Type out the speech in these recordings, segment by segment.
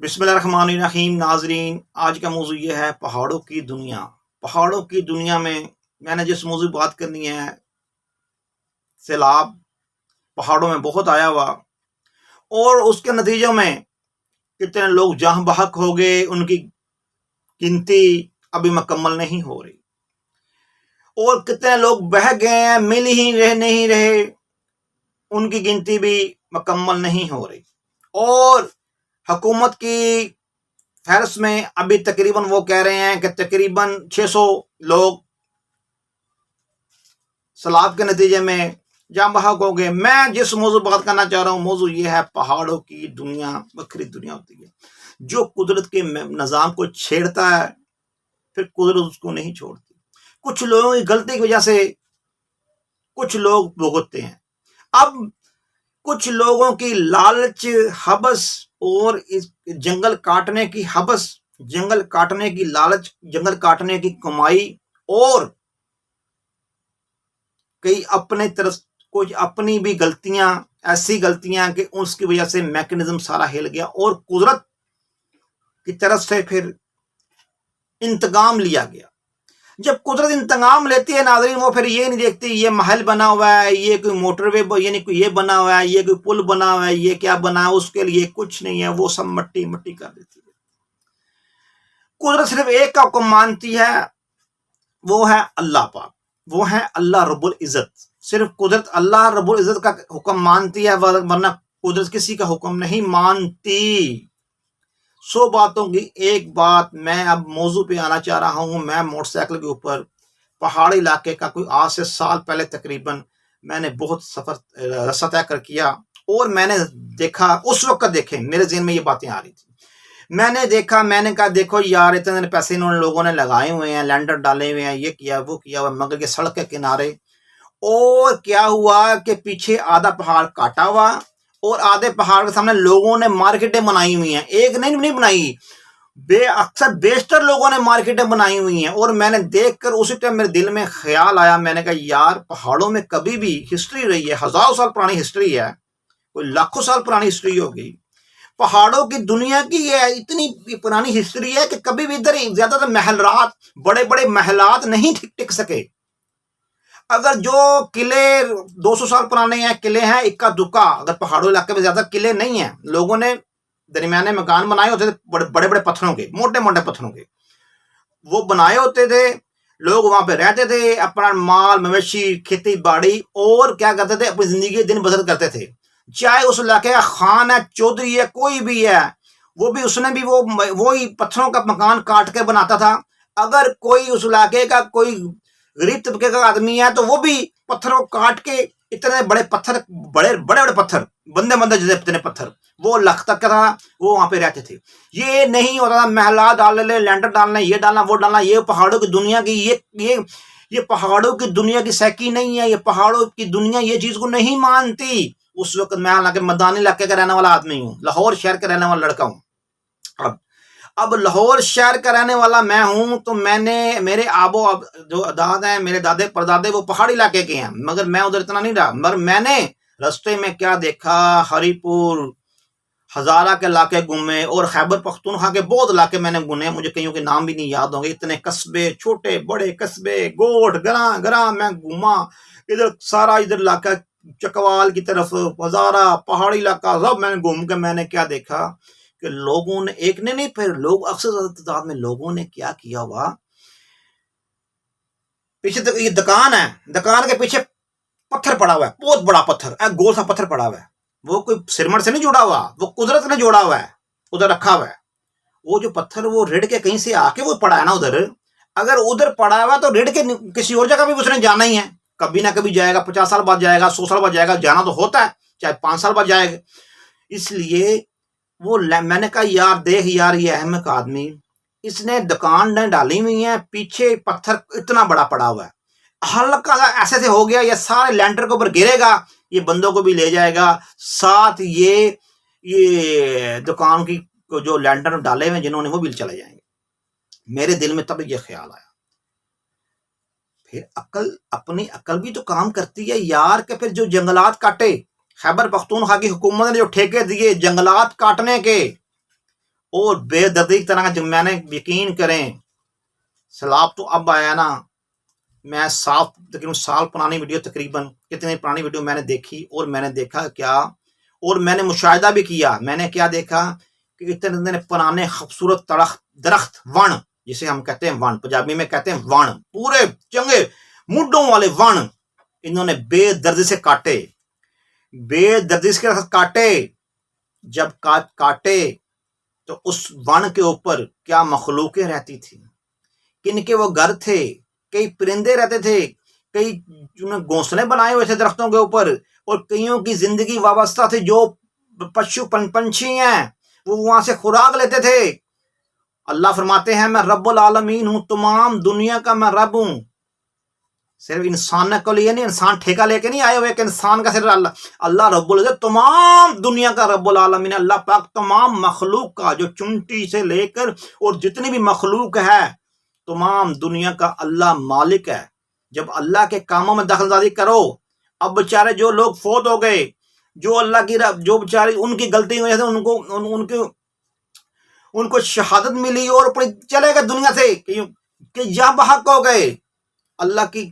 بسم اللہ الرحمن الرحیم۔ ناظرین، آج کا موضوع یہ ہے پہاڑوں کی دنیا۔ پہاڑوں کی دنیا میں نے جس موضوع بات کرنی ہے، سیلاب پہاڑوں میں بہت آیا ہوا اور اس کے نتیجے میں کتنے لوگ جاں بحق ہو گئے، ان کی گنتی ابھی مکمل نہیں ہو رہی، اور کتنے لوگ بہہ گئے ہیں، مل ہی نہیں رہے، ان کی گنتی بھی مکمل نہیں ہو رہی۔ اور حکومت کی فہرست میں ابھی تقریباً وہ کہہ رہے ہیں کہ تقریباً 600 لوگ سیلاب کے نتیجے میں جاں بحق ہو گئے۔ میں جس موضوع بات کرنا چاہ رہا ہوں، موضوع یہ ہے پہاڑوں کی دنیا۔ بکری دنیا ہوتی ہے جو قدرت کے نظام کو چھیڑتا ہے، پھر قدرت اس کو نہیں چھوڑتی۔ کچھ لوگوں کی غلطی کی وجہ سے کچھ لوگ بھگتتے ہیں۔ اب کچھ لوگوں کی لالچ، حبس اور اس جنگل کاٹنے کی حبس، جنگل کاٹنے کی لالچ، جنگل کاٹنے کی کمائی، اور کئی اپنے طرف کچھ اپنی بھی غلطیاں، ایسی غلطیاں کہ اس کی وجہ سے میکنزم سارا ہل گیا، اور قدرت کی طرف سے پھر انتقام لیا گیا۔ جب قدرت انتقام لیتی ہے ناظرین، وہ پھر یہ نہیں دیکھتی یہ محل بنا ہوا ہے، یہ کوئی موٹر وے، یعنی کوئی یہ بنا ہوا ہے، یہ کوئی پل بنا ہوا ہے، یہ کیا بنا ہے، اس کے لیے کچھ نہیں ہے، وہ سب مٹی مٹی کر دیتی ہے۔ قدرت صرف ایک کا حکم مانتی ہے، وہ ہے اللہ پاک، وہ ہے اللہ رب العزت۔ صرف قدرت اللہ رب العزت کا حکم مانتی ہے، ورنہ قدرت کسی کا حکم نہیں مانتی۔ 100 باتوں کی ایک بات، میں اب موضوع پہ آنا چاہ رہا ہوں۔ میں موٹر سائیکل کے اوپر پہاڑی علاقے کا کوئی آج سے سال پہلے تقریباً میں نے بہت رستہ طے کر کیا، اور میں نے دیکھا، اس وقت دیکھے میرے ذہن میں یہ باتیں آ رہی تھی۔ میں نے دیکھا، میں نے کہا دیکھو یار، اتنے پیسے انہوں نے لوگوں نے لگائے ہوئے ہیں، لینڈر ڈالے ہوئے ہیں، یہ کیا وہ کیا ہوا، مگر یہ سڑک کے کنارے، اور کیا ہوا کہ پیچھے آدھا پہاڑ کاٹا ہوا، اور آدھے پہاڑ کے سامنے لوگوں نے مارکیٹیں بنائی ہوئی ہیں۔ ایک نہیں بنائی، اکثر بیشتر لوگوں نے مارکیٹیں بنائی ہوئی ہیں۔ اور میں نے دیکھ کر اسی ٹائم میرے دل میں خیال آیا، میں نے کہا یار، پہاڑوں میں کبھی بھی ہسٹری رہی ہے، ہزاروں سال پرانی ہسٹری ہے، کوئی لاکھوں سال پرانی ہسٹری ہوگی۔ پہاڑوں کی دنیا کی یہ اتنی پرانی ہسٹری ہے کہ کبھی بھی ادھر زیادہ تر محلات، بڑے بڑے محلات نہیں ٹک سکے۔ اگر جو قلعے 200 سال پرانے ہیں، قلعے ہیں اکا دکا، اگر پہاڑوں علاقے میں زیادہ قلعے نہیں ہیں، لوگوں نے درمیانے مکان بنائے ہوتے تھے، بڑے بڑے پتھروں کے، موٹے موٹے پتھروں کے وہ بنائے ہوتے تھے، لوگ وہاں پہ رہتے تھے، اپنا مال مویشی، کھیتی باڑی، اور کیا کرتے تھے، اپنی زندگی دن بسر کرتے تھے۔ چاہے اس علاقے کا خان ہے، چودھری ہے، کوئی بھی ہے، وہ بھی اس نے بھی وہی پتھروں کا مکان کاٹ کے بناتا تھا۔ اگر کوئی اس علاقے کا کوئی غریب طبقے کا آدمی ہے تو وہ بھی پتھروں کاٹ کے، اتنے بڑے پتھر، بڑے بڑے پتھر، بندے جیسے اتنے پتھر وہ لکھتا تھا، وہ وہاں پہ رہتے تھے۔ یہ نہیں ہوتا تھا محلات ڈالنے، لینڈر ڈالنا، یہ ڈالنا وہ ڈالنا۔ یہ پہاڑوں کی دنیا کی یہ پہاڑوں کی دنیا کی سیکی نہیں ہے۔ یہ پہاڑوں کی دنیا یہ چیز کو نہیں مانتی۔ اس وقت میں حالانکہ مدانی علاقے کا رہنے والا آدمی ہوں، لاہور شہر کا رہنے والا لڑکا ہوں۔ اب لاہور شہر کا رہنے والا میں ہوں، تو میں نے، میرے آبو جو اجداد ہیں، میرے دادے پردادے، وہ پہاڑی علاقے کے ہیں، مگر میں ادھر اتنا نہیں رہا۔ مگر میں نے رستے میں کیا دیکھا، ہری پور، ہزارہ کے علاقے گھومے، اور خیبر پختونخوا کے بہت علاقے میں نے گھومے، مجھے کئیوں کے نام بھی نہیں یاد ہوں گے۔ اتنے قصبے، چھوٹے بڑے قصبے، گوٹھ گراں میں گھوما، ادھر سارا ادھر علاقہ چکوال کی طرف، ہزارہ پہاڑی علاقہ، سب میں نے گھوم کے میں نے کیا دیکھا کہ لوگوں نے، ایک نے نہیں، پھر لوگ اکثر تعداد میں لوگوں نے کیا کیا ہوا، پیچھے یہ دکان ہے، دکان کے پیچھے پتھر پڑا ہوا ہے، بہت بڑا پتھر، گول سا پتھر پڑا ہوا ہے، وہ کوئی سرمٹ سے نہیں جڑا ہوا، وہ قدرت نے جوڑا ہوا ہے، ادھر رکھا ہوا ہے۔ وہ جو پتھر وہ رڑ کے کہیں سے آ کے وہ پڑا ہے نا ادھر، اگر ادھر پڑا ہوا تو رڑ کے کسی اور جگہ بھی اس نے جانا ہی ہے، کبھی نہ کبھی جائے گا، 50 سال بعد جائے گا، 100 سال بعد جائے گا، جانا تو ہوتا ہے، چاہے 5 سال بعد جائے گا۔ اس لیے وہ میں نے کہا یار دیکھ یار، یہ احمق آدمی، اس نے دکان ڈالی ہوئی ہے، پیچھے پتھر اتنا بڑا پڑا ہوا ہے، ہلکا ایسے سے ہو گیا، یہ سارے لینڈر کے اوپر گرے گا، یہ بندوں کو بھی لے جائے گا، ساتھ یہ دکان کی جو لینڈر ڈالے ہوئے جنہوں نے، وہ بھی چلے جائیں گے۔ میرے دل میں تب یہ خیال آیا، پھر اپنی عقل بھی تو کام کرتی ہے یار، کہ پھر جو جنگلات کاٹے، خیبر پختونخوا کی حکومت نے جو ٹھیکے دیے جنگلات کاٹنے کے، اور بے دردی کی طرح جب میں نے یقین کریں سیلاب تو اب آیا نا، میں تقریباً سال پرانی ویڈیو، تقریباً کتنی پرانی ویڈیو میں نے دیکھی، اور میں نے دیکھا کیا، اور میں نے مشاہدہ بھی کیا، میں نے کیا دیکھا کہ اتنے پرانے خوبصورت درخت ون، جسے ہم کہتے ہیں ون، پنجابی میں کہتے ہیں ون، پورے چنگے مڈوں والے ون انہوں نے بے دردی سے کاٹے، بے دردی سے کاٹے۔ جب کاٹے تو اس ون کے اوپر کیا مخلوقیں رہتی تھی، کن کے وہ گھر تھے، کئی پرندے رہتے تھے، کئی گھونسلے بنائے ہوئے تھے درختوں کے اوپر، اور کئیوں کی زندگی وابستہ تھی، جو پنچھی ہیں وہ وہاں سے خوراک لیتے تھے۔ اللہ فرماتے ہیں میں رب العالمین ہوں، تمام دنیا کا میں رب ہوں۔ صرف انسان کو لیے نہیں، انسان ٹھیکہ لے کے نہیں آئے ہوئے کہ انسان کا صرف اللہ رب العزت تمام دنیا کا رب العالمین، اللہ پاک تمام مخلوق کا، جو چونٹی سے لے کر اور جتنی بھی مخلوق ہے تمام دنیا کا اللہ مالک ہے۔ جب اللہ کے کاموں میں دخل اندازی کرو، اب بیچارے جو لوگ فوت ہو گئے، جو اللہ کی جو بیچارے ان کی غلطی کی وجہ سے ان کو شہادت ملی اور چلے گئے دنیا سے کہ یا بحق ہو گئے، اللہ کی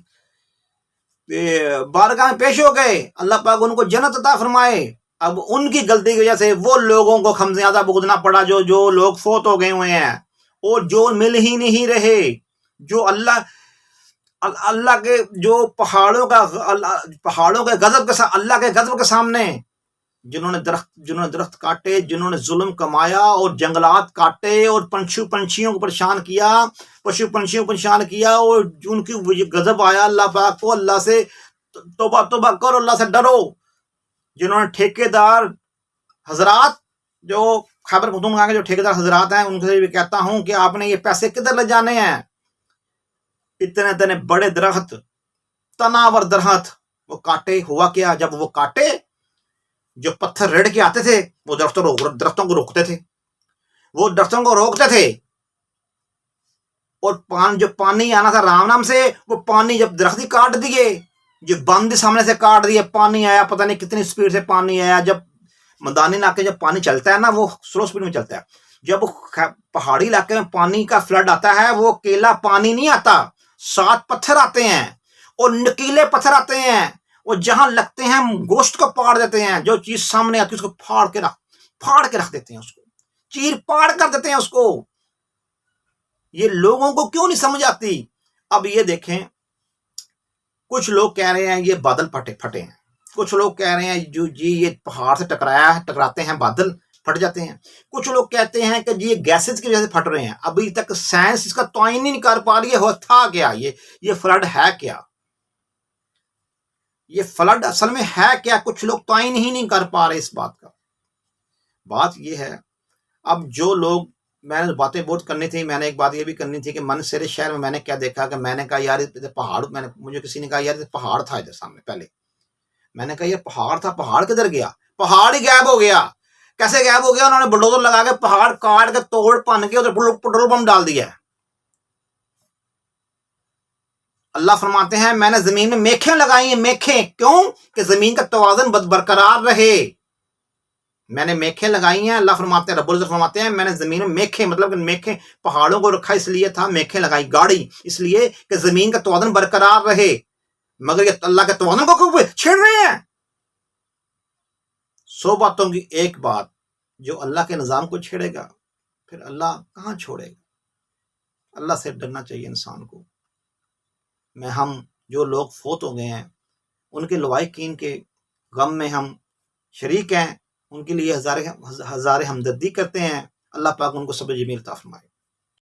بارگاہ میں پیش ہو گئے، اللہ پاک ان کو جنت عطا فرمائے۔ اب ان کی غلطی کی وجہ سے وہ لوگوں کو خمیازہ بھگتنا پڑا، جو لوگ فوت ہو گئے ہوئے ہیں اور جو مل ہی نہیں رہے، جو اللہ کے جو پہاڑوں کے غضب کے ساتھ، اللہ کے غضب کے سامنے جنہوں نے درخت کاٹے، جنہوں نے ظلم کمایا اور جنگلات کاٹے اور پنچھیوں کو پریشان کیا، اور ان کی غضب آیا اللہ پاک کو، اللہ سے توبہ کرو، اللہ سے ڈرو۔ جنہوں نے ٹھیکیدار حضرات، جو خیبر پختونخوا کے جو ٹھیکیدار حضرات ہیں، ان سے بھی کہتا ہوں کہ آپ نے یہ پیسے کدھر لے جانے ہیں؟ اتنے بڑے درخت، تناور درخت وہ کاٹے، ہوا کیا؟ جب وہ کاٹے، جو پتھر ریڑھ کے آتے تھے وہ درختوں کو روکتے تھے، اور جو پانی آنا تھا رام نام سے، وہ پانی جب درخت ہی کاٹ دیے، جو بند سامنے سے کاٹ دیے، پانی آیا پتہ نہیں کتنی سپیڈ سے پانی آیا۔ جب میدانی علاقے جب پانی چلتا ہے نا، وہ سلو سپیڈ میں چلتا ہے۔ جب پہاڑی علاقے میں پانی کا فلڈ آتا ہے، وہ اکیلا پانی نہیں آتا، 7 پتھر آتے ہیں اور نکیلے پتھر آتے ہیں، وہ جہاں لگتے ہیں گوشت کو پاڑ دیتے ہیں، جو چیز سامنے آتی ہے اس کو پھاڑ کے رکھ دیتے ہیں، اس کو چیر پاڑ کر دیتے ہیں اس کو۔ یہ لوگوں کو کیوں نہیں سمجھ آتی؟ اب یہ دیکھیں، کچھ لوگ کہہ رہے ہیں یہ بادل پھٹے ہیں، کچھ لوگ کہہ رہے ہیں جی یہ پہاڑ سے ٹکراتے ہیں بادل پھٹ جاتے ہیں، کچھ لوگ کہتے ہیں کہ جی یہ گیسز کی وجہ سے پھٹ رہے ہیں۔ ابھی تک سائنس اس کا تعین نہیں کر پا رہی ہے تھا کیا، یہ فلڈ ہے کیا، یہ فلڈ اصل میں ہے کیا، کچھ لوگ تعین ہی نہیں کر پا رہے اس بات کا۔ بات یہ ہے، اب جو لوگ، میں نے باتیں بہت کرنی تھی، میں نے ایک بات یہ بھی کرنی تھی کہ منسر شہر میں نے کیا دیکھا، کہ میں نے کہا یار پہاڑ، مجھے کسی نے کہا یار پہاڑ تھا ادھر سامنے پہلے، میں نے کہا یہ پہاڑ تھا، پہاڑ کدھر گیا؟ پہاڑ ہی غائب ہو گیا۔ کیسے غائب ہو گیا؟ انہوں نے بلڈوزر لگا کے پہاڑ کاٹ کے توڑ پن کے ادھر پیٹرول پمپ ڈال دیا ہے۔ اللہ فرماتے ہیں میں نے زمین میں میخیں لگائی ہیں، میخیں، کیوں؟ کہ زمین کا توازن برقرار رہے، میں نے میخیں لگائی ہیں۔ اللہ فرماتے ہیں، رب العزت فرماتے ہیں میں نے زمین میں میخیں، مطلب کہ میخیں پہاڑوں کو رکھا اس لیے تھا، میخیں لگائی گاڑی اس لیے کہ زمین کا توازن برقرار رہے، مگر یہ اللہ کے توازن کو چھیڑ رہے ہیں۔ 100 باتوں کی ایک بات، جو اللہ کے نظام کو چھیڑے گا پھر اللہ کہاں چھوڑے گا؟ اللہ سے ڈرنا چاہیے انسان کو۔ ہم جو لوگ فوت ہو گئے ہیں ان کے لوائقین کے غم میں ہم شریک ہیں، ان کے لیے ہزار ہمدردی کرتے ہیں۔ اللہ پاک ان کو صبر جمیل عطا فرمائے۔